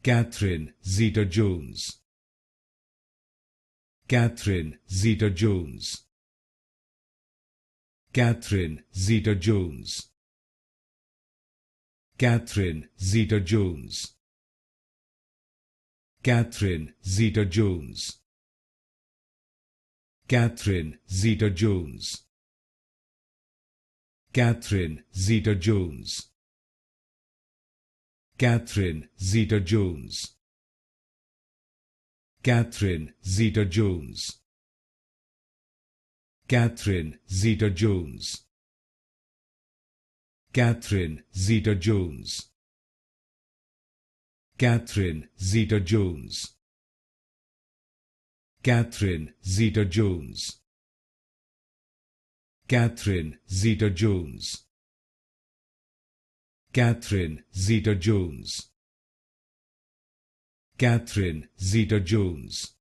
Catherine Zeta-Jones. Catherine Zeta-Jones. Catherine Zeta-Jones. Catherine Zeta-Jones. Catherine Zeta-Jones. Catherine Zeta-Jones. Catherine Zeta-Jones. Catherine Zeta-Jones. Catherine Zeta-Jones. Catherine Zeta-Jones. Catherine Zeta-Jones. Catherine Zeta-Jones. Catherine Zeta-Jones. Catherine Zeta-Jones. Catherine Zeta-Jones. Catherine Zeta-Jones.